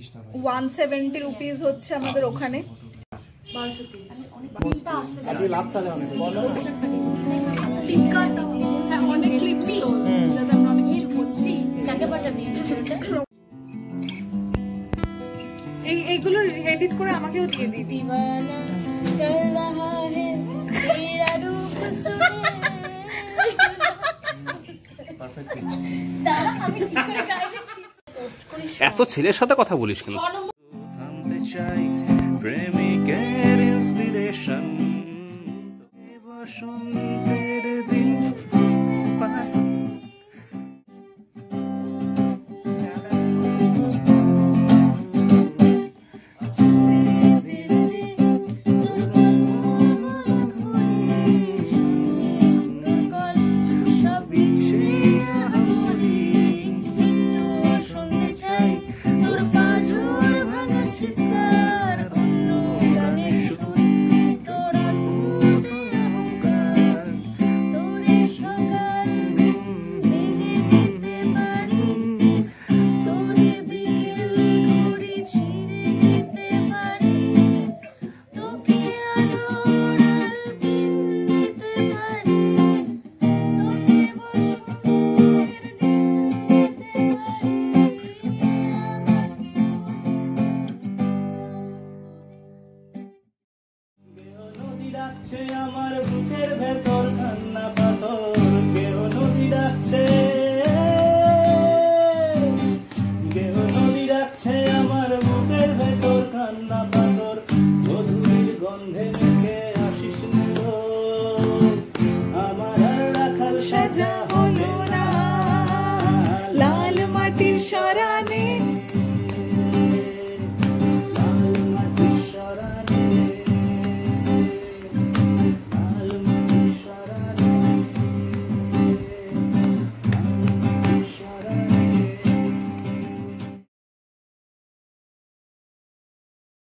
170 rupees হচ্ছে আমাদের ওখানে। এইগুলো এডিট করে আমাকেও দিয়ে দিবি। এত ছেলের সাথে কথা বলিস কেন? প্রেমিকের ইন্সপিরেশন বসন্তের দিন আমার বুকের ভেতর কান্না পাথর, কেউ নদী ডাকছে, কেউ নদী ডাকছে আমার বুকের ভেতর কান্না